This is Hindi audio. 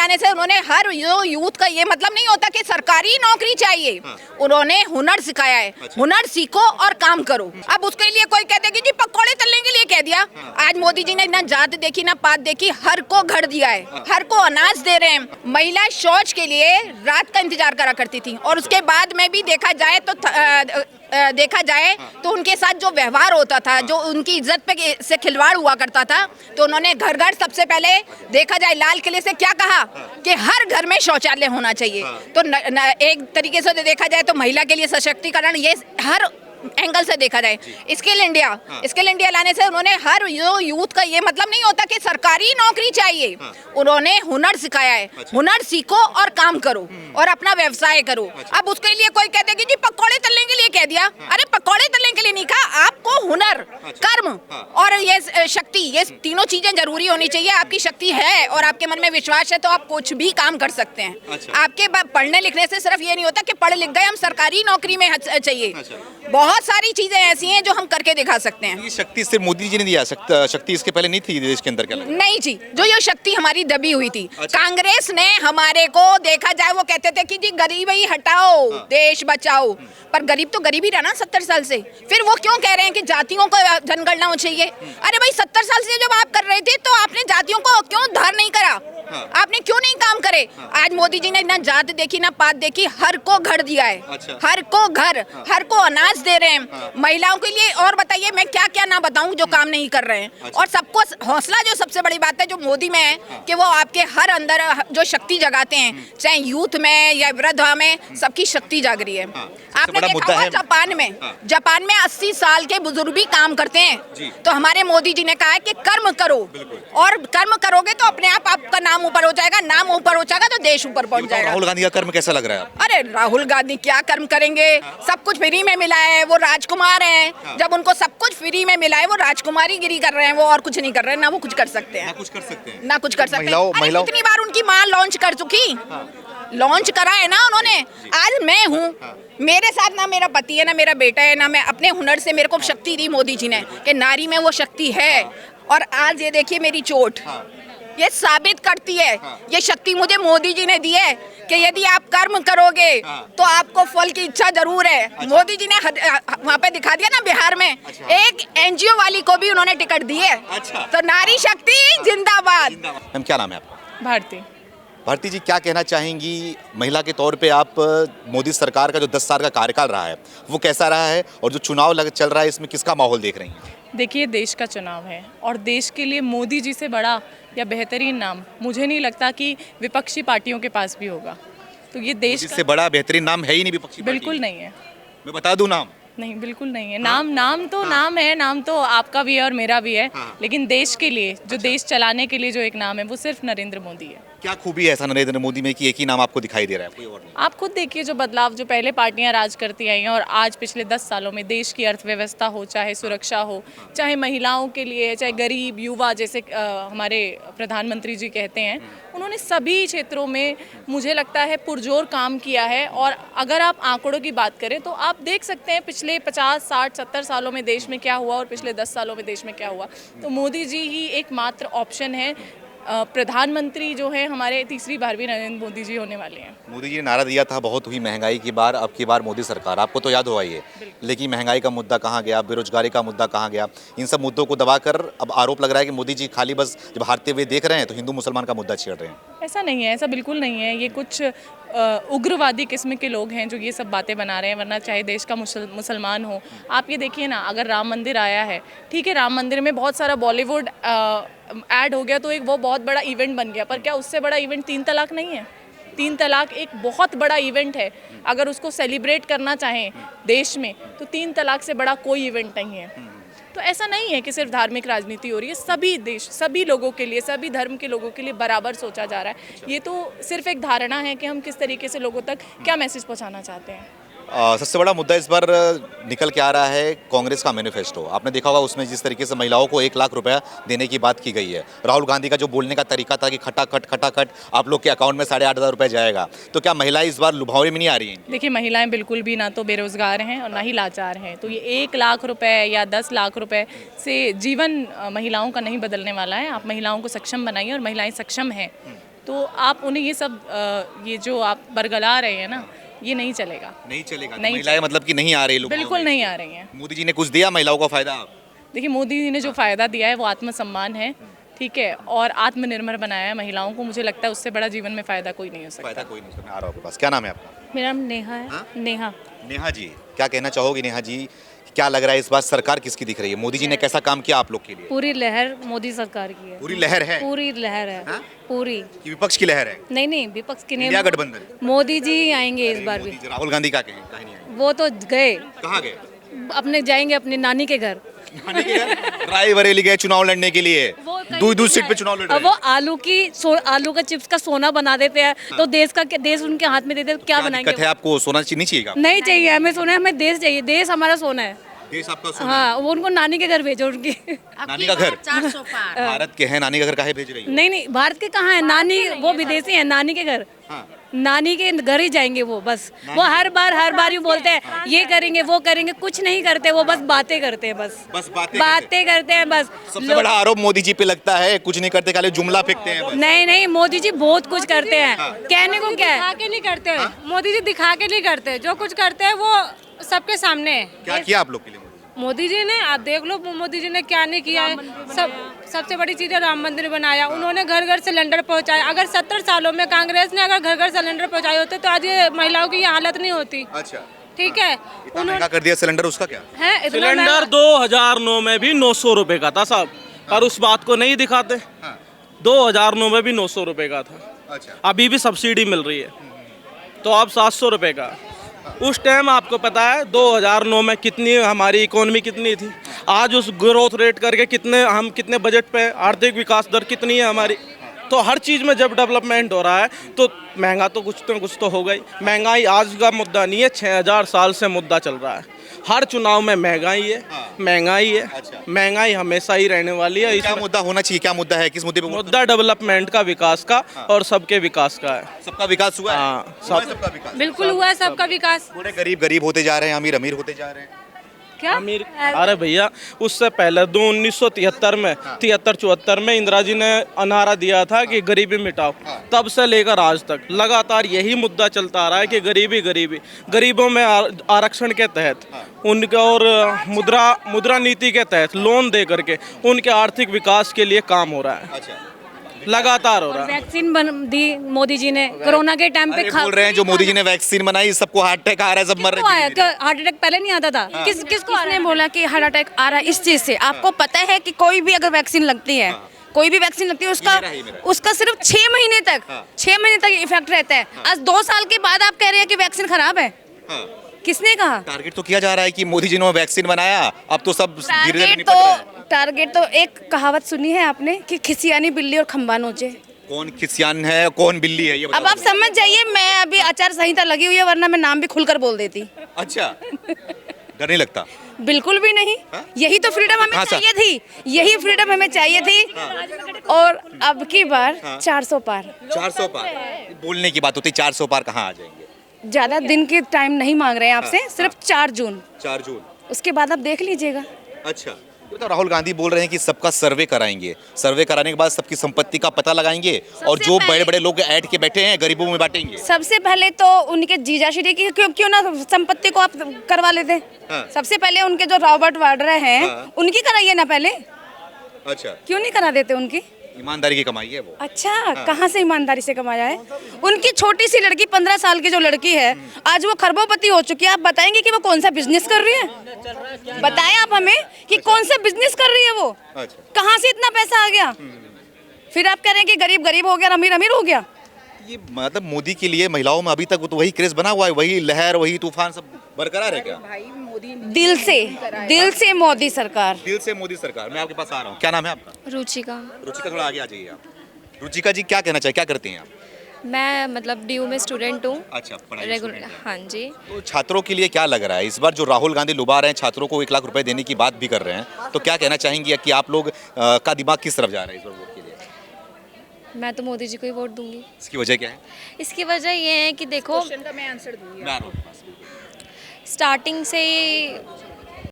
लाने से उन्होंने हर यूथ का ये मतलब नहीं होता कि सरकारी नौकरी चाहिए। उन्होंने हुनर सिखाया है। हुनर सीखो और काम करो। अब उसके लिए कोई कहते कि जी पकौड़े तलने के लिए कह दिया। आज मोदी जी ने ना जात देखी ना पात देखी, हर को घर दिया है, हर को अनाज दे रहे हैं। महिला शौच के लिए रात का इंतजार करा करती थी और उसके बाद में भी देखा जाए तो उनके साथ जो व्यवहार होता था, जो उनकी इज्जत पे से खिलवाड़ हुआ करता था, तो उन्होंने घर घर सबसे पहले देखा जाए लाल किले से क्या कहा कि हर घर में शौचालय होना चाहिए। तो एक तरीके से देखा जाए तो महिला के लिए सशक्तिकरण ये हर एंगल से देखा जाए। स्किल इंडिया लाने से उन्होंने हर यूथ का ये मतलब नहीं होता कि सरकारी नौकरी चाहिए। उन्होंने हुनर सिखाया है। हुनर सीखो और काम करो और अपना व्यवसाय करो। अब उसके लिए कोई कहते कि जी पकौड़े तलने के लिए कह दिया। अरे पकौड़े तलने के लिए नहीं कहा, आपको हुनर, कर्म और ये शक्ति, ये तीनों चीजें जरूरी होनी चाहिए। आपकी शक्ति है और आपके मन में विश्वास है तो आप कुछ भी काम कर सकते हैं। आपके पढ़ने लिखने से सिर्फ ये नहीं होता कि पढ़ लिख गए हम सरकारी नौकरी में चाहिए। बहुत सारी चीजें ऐसी हैं जो हम करके दिखा सकते हैं। ये शक्ति सिर्फ मोदी जी ने दिया, शक्ति इसके पहले नहीं थी देश के अंदर? क्या नहीं जी, जो ये शक्ति हमारी दबी हुई थी। कांग्रेस ने हमारे को देखा जाए, वो कहते थे कि जी गरीबी हटाओ, देश बचाओ, पर गरीब तो गरीब ही रहा ना 70 साल से। फिर वो क्यों कह रहे हैं कि जातियों को जनगणना होनी चाहिए? अरे भाई 70 साल से जब आप कर रहे थे तो आपने जातियों को क्यों उद्धार नहीं करा? आपने क्यों नहीं काम करे? आज मोदी जी ने ना जात देखी ना पात देखी, हर को घर दिया है। हर को घर, हर को अनाज दे रहे हैं। महिलाओं के लिए और बताइए मैं क्या क्या ना बताऊं जो काम नहीं कर रहे हैं। और सबको हौसला, जो सबसे बड़ी बात है जो मोदी में है कि वो आपके हर अंदर जो शक्ति जगाते हैं, चाहे यूथ में या वृद्धा में, सबकी शक्ति जाग रही है। आपने देखा होगा जापान में 80 साल के बुजुर्ग भी काम करते हैं। तो हमारे मोदी जी ने कहा है कि कर्म करो, और कर्म करोगे तो अपने आप आपका नाम ऊपर हो जाएगा, नाम ऊपर हो जाएगा तो देश ऊपर पहुंच जाएगा। राहुल गांधी का कर्म कैसा लग रहा है? अरे राहुल गांधी क्या कर्म करेंगे? सब कुछ फ्री में मिला है, वो राजकुमार हैं। जब उनको सब कुछ फ्री में मिला है वो राजकुमारी गिरी कर रहे हैं, वो और कुछ नहीं कर रहे हैं, ना वो कुछ कर सकते हैं, ना कुछ कर सकते हैं। कितनी बार उनकी मां लॉन्च कर चुकी, लॉन्च करा है ना उन्होंने। आज मैं हूँ, मेरे साथ ना मेरा पति है ना मेरा बेटा है, ना मैं अपने हुनर से मेरे को शक्ति दी मोदी जी ने कि नारी में वो शक्ति है। और आज ये देखिए मेरी चोट, ये साबित करती है, ये शक्ति मुझे मोदी जी ने दी है कि यदि आप कर्म करोगे तो आपको फल की इच्छा जरूर है। मोदी जी ने वहाँ पे दिखा दिया ना बिहार में, एक एनजीओ वाली को भी उन्होंने टिकट दी है। तो नारी शक्ति जिंदाबाद। मैम क्या नाम है आपका? भारती जी, क्या कहना चाहेंगी महिला के तौर पे आप? मोदी सरकार का जो 10 साल का कार्यकाल रहा है वो कैसा रहा है, और जो चुनाव चल रहा है इसमें किसका माहौल देख रही हैं? देखिए, देश का चुनाव है और देश के लिए मोदी जी से बड़ा या बेहतरीन नाम मुझे नहीं लगता कि विपक्षी पार्टियों के पास भी होगा। तो ये देश से बड़ा बेहतरीन नाम है ही नहीं विपक्षी पार्टी। बिल्कुल नहीं है। मैं बता दूं नाम? नहीं, बिल्कुल नहीं है। नाम है, नाम तो आपका भी है और मेरा भी है। लेकिन देश के लिए, जो देश चलाने के लिए जो एक नाम है, वो सिर्फ नरेंद्र मोदी है। क्या खूबी है ऐसा नरेंद्र मोदी में कि एक ही नाम आपको दिखाई दे रहा है, कोई और नहीं? आप खुद देखिए, जो बदलाव जो पहले पार्टियां राज करती आई हैं और आज पिछले 10 सालों में देश की अर्थव्यवस्था हो, चाहे सुरक्षा हो, चाहे महिलाओं के लिए, चाहे गरीब युवा, जैसे हमारे प्रधानमंत्री जी कहते हैं, उन्होंने सभी क्षेत्रों में मुझे लगता है पुरजोर काम किया है। और अगर आप आंकड़ों की बात करें तो आप देख सकते हैं पिछले 50, 60, 70 सालों में देश में क्या हुआ और पिछले 10 सालों में देश में क्या हुआ। तो मोदी जी ही एकमात्र ऑप्शन है। प्रधानमंत्री जो है हमारे तीसरी बार भी नरेंद्र मोदी जी होने वाले हैं। मोदी जी ने नारा दिया था बहुत हुई महंगाई की बार, अब की बार मोदी सरकार, आपको तो याद होगा ये। लेकिन महंगाई का मुद्दा कहाँ गया, बेरोजगारी का मुद्दा कहाँ गया? इन सब मुद्दों को दबाकर अब आरोप लग रहा है कि मोदी जी खाली बस जब हारते हुए देख रहे हैं तो हिंदू मुसलमान का मुद्दा छेड़ रहे हैं। ऐसा नहीं है, ऐसा बिल्कुल नहीं है। ये कुछ उग्रवादी किस्म के लोग हैं जो ये सब बातें बना रहे हैं, वरना चाहे देश का मुसलमान हो। आप ये देखिए ना, अगर राम मंदिर आया है, ठीक है, राम मंदिर में बहुत सारा बॉलीवुड ऐड हो गया तो एक वो बहुत बड़ा इवेंट बन गया, पर क्या उससे बड़ा इवेंट 3 तलाक नहीं है? 3 तलाक एक बहुत बड़ा इवेंट है। अगर उसको सेलिब्रेट करना चाहें देश में तो 3 तलाक से बड़ा कोई इवेंट नहीं है। तो ऐसा नहीं है कि सिर्फ धार्मिक राजनीति हो रही है, सभी देश, सभी लोगों के लिए, सभी धर्म के लोगों के लिए बराबर सोचा जा रहा है। ये तो सिर्फ एक धारणा है कि हम किस तरीके से लोगों तक क्या मैसेज पहुंचाना चाहते हैं। सबसे बड़ा मुद्दा इस बार निकल के आ रहा है कांग्रेस का मैनिफेस्टो। आपने देखा होगा उसमें जिस तरीके से महिलाओं को 1 लाख रुपया देने की बात की गई है। राहुल गांधी का जो बोलने का तरीका था कि खटाखट आप लोग के अकाउंट में 8,500 रुपये जाएगा, तो क्या महिलाएं इस बार लुभावने में नहीं आ रही हैं? देखिए, महिलाएं बिल्कुल भी ना तो बेरोजगार हैं और ना ही लाचार हैं। तो ये 1 लाख रुपए या 10 लाख रुपए से जीवन महिलाओं का नहीं बदलने वाला है। आप महिलाओं को सक्षम बनाइए और महिलाएं सक्षम हैं तो आप उन्हें ये सब ये जो आप बरगला रहे हैं ना, ये नहीं चलेगा। नहीं चलेगा। नहीं महिलाएं मतलब कि नहीं आ रही लोग बिल्कुल नहीं आ रही हैं। मोदी जी ने कुछ दिया महिलाओं को फायदा? देखिए, मोदी जी ने जो फ़ायदा दिया है वो आत्मसम्मान है, ठीक है, और आत्मनिर्भर बनाया है महिलाओं को। मुझे लगता है उससे बड़ा जीवन में फ़ायदा कोई नहीं हो सकता। फायदा कोई नहीं समझ आ रहा आपके पास। क्या नाम है आपका? मेरा नाम नेहा है। हाँ? नेहा। नेहा जी, क्या कहना चाहोगी नेहा जी? क्या लग रहा है इस बार सरकार किसकी दिख रही है? मोदी जी ने कैसा काम किया आप लोग के लिए? पूरी लहर मोदी सरकार की है। पूरी लहर है पूरी लहर है। हाँ? पूरी। कि विपक्ष की लहर है? नहीं नहीं, विपक्ष की इंडिया नहीं। गठबंधन। मोदी जी ही आएंगे इस बार भी। मोदी जी, राहुल गांधी का कहीं कहीं नहीं आए। वो तो गए, कहाँ गए? अपने जाएंगे अपनी नानी के घर। नानी के घर? रायबरेली गए चुनाव लड़ने के लिए। दूर सीट पे चुनाव लड़ रहे अब वो आलू का चिप्स का सोना बना देते हैं, तो देश उनके हाथ में देते हैं, क्या क्या बनाएंगे? दिक्कत है आपको? सोना नहीं चाहिए? नहीं चाहिए, हमें सोना है, हमें देश चाहिए। देश हमारा सोना है। देश आपका सोना हाँ, वो उनको नानी के घर भेजो उनकी। है। नानी का घर? 400 पार। भारत के हैं, नानी का घर काहे भेज रही है? नहीं नहीं, भारत के कहाँ है नानी? वो विदेशी है, नानी के घर। हाँ। नानी के घर ही जाएंगे वो, बस। वो हर बार ही बोलते हैं ये करेंगे वो करेंगे, कुछ नहीं करते वो, बस बातें करते हैं। बस बातें करते हैं बस। सबसे बड़ा आरोप मोदी जी पे लगता है, कुछ नहीं करते, खाली जुमला फेंकते हैं बस। नहीं नहीं, मोदी जी बहुत कुछ करते हैं। कहने को क्या है? दिखा के नहीं करते। मोदी जी दिखा के नहीं करते, जो कुछ करते हैं वो सबके सामने है। क्या किया आप लोग के लिए मोदी जी ने, आप देख लो मोदी जी ने क्या नहीं किया है। सबसे बड़ी चीज़ है राम मंदिर बनाया, उन्होंने घर घर सिलेंडर पहुंचाया। अगर 70 सालों में कांग्रेस ने अगर घर घर सिलेंडर पहुंचाए होते तो आज ये महिलाओं की ये हालत नहीं होती। अच्छा, ठीक है, इतना महंगा कर दिया सिलेंडर, उसका क्या? है इतना सिलेंडर महंगा। 2009 में भी 900 रुपए का था साहब, पर उस बात को नहीं दिखाते। 2009 में भी 900 रुपए का था, अच्छा। अभी भी सब्सिडी मिल रही है, तो अब 700 रुपए का। उस टाइम आपको पता है 2009 में कितनी हमारी इकोनॉमी कितनी थी, आज उस ग्रोथ रेट करके कितने बजट पे, आर्थिक विकास दर कितनी है हमारी। तो हर चीज़ में जब डेवलपमेंट हो रहा है तो महंगा तो कुछ तो होगा ही। महंगाई आज का मुद्दा नहीं है, 6000 साल से मुद्दा चल रहा है। हर चुनाव में महंगाई है, महंगाई है। अच्छा। महंगाई हमेशा ही रहने वाली है। क्या मुद्दा होना चाहिए? क्या मुद्दा है? किस मुद्दे पे? मुद्दा डेवलपमेंट का, विकास का, और सबके विकास का है। सबका विकास हुआ है? हाँ, हुआ है सबका विकास। बिल्कुल हुआ है सबका विकास। पूरे गरीब गरीब होते जा रहे हैं, अमीर अमीर होते जा रहे हैं। क्या अमीर, अरे भैया उससे पहले 1973 में 73-74 में इंदिरा जी ने नारा दिया था कि गरीबी मिटाओ। तब से लेकर आज तक लगातार यही मुद्दा चलता आ रहा है कि गरीबी गरीबी। गरीबों में आरक्षण के तहत उनके और मुद्रा नीति के तहत लोन दे करके उनके आर्थिक विकास के लिए काम हो रहा है। अच्छा, लगातार हो रहा है। वैक्सीन दी मोदी जी ने कोरोना के टाइम पे। बोल रहे हैं जो मोदी जी ने वैक्सीन बनाई, सबको हार्ट अटैक आ रहा है, सब मर किसको रहे आया? हैं। क्या हार्ट अटैक पहले नहीं आता था? किसको किसने बोला कि हार्ट अटैक आ रहा है इस चीज से? आपको पता है कि कोई भी अगर वैक्सीन लगती है, कोई भी वैक्सीन लगती है, उसका सिर्फ 6 महीने तक इफेक्ट रहता है। आज 2 साल के बाद आप कह रहे हैं कि वैक्सीन खराब है। किसने कहा? टारगेट तो किया जा रहा है कि मोदी जी ने वैक्सीन बनाया, अब तो सब धीरे धीरे टारगेट तो एक कहावत सुनी है आपने कि खिसियानी बिल्ली और खंबा नोचे। कौन खिसियान है, कौन बिल्ली है, ये अब आप समझ जाइए। मैं अभी आचार संहिता लगी हुई है, वरना मैं नाम भी खुलकर बोल देती। अच्छा, डर नहीं लगता? बिल्कुल भी नहीं। यही तो फ्रीडम हमें हाँ, सर। चाहिए थी, यही फ्रीडम हमें चाहिए थी। और अब की बार 400 पार। 400 पार बोलने की बात होती, 400 पार कहाँ आ जाएंगे? ज्यादा दिन के टाइम नहीं मांग रहे हैं आपसे, सिर्फ 4 जून। 4 जून, उसके बाद आप देख लीजिएगा। अच्छा। तो राहुल गांधी बोल रहे हैं कि सबका सर्वे कराएंगे, सर्वे कराने के बाद सबकी संपत्ति का पता लगाएंगे और जो बड़े बड़े लोग ऐड के बैठे हैं गरीबों में बांटेंगे। सबसे पहले तो उनके जीजा श्री की क्यों ना संपत्ति को आप करवा लेते। सबसे पहले उनके जो रॉबर्ट वाड्रा हैं, उनकी कराइए ना पहले। अच्छा, क्यों नहीं करा देते उनकी? ईमानदारी की कमाई है वो। अच्छा, कहाँ से ईमानदारी से कमाया है? उनकी छोटी सी लड़की 15 साल की जो लड़की है, आज वो खरबोपति हो चुकी है। आप बताएंगे कि वो कौन सा बिजनेस कर रही है? बताएं आप हमें कि कौन सा बिजनेस कर रही है वो। कहाँ से इतना पैसा आ गया? फिर आप कह रहे हैं कि गरीब गरीब हो गया, अमीर अमीर हो गया। ये मतलब मोदी के लिए महिलाओं में अभी तक तो वही क्रेज बना हुआ है, वही लहर, वही तूफान सब बरकरार है क्या? दिल से मोदी सरकार। दिल से मोदी सरकार। मैं आपके पास आ रहा हूँ। क्या नाम है आपका? रुचिका। रुचिका, थोड़ा आगे आ जाइए आप। रुचिका जी, क्या कहना चाहिए, क्या करती हैं आप? मैं मतलब DU में स्टूडेंट हूँ। अच्छा, पढ़ाई रेगुलर। student हैं। हाँ जी। तो छात्रों के लिए क्या लग रहा है इस बार जो राहुल गांधी लुभा रहे हैं, छात्रों को 1 लाख रुपए देने की बात भी कर रहे हैं, तो क्या कहना चाहेंगे कि आप लोग का दिमाग किस तरफ जा रहा है इस बार वोट के लिए? मैं तो मोदी जी को ही वोट दूंगी। इसकी वजह क्या है? इसकी वजह ये है कि देखो, मैं आ रहा हूँ आपके पास। स्टार्टिंग से ही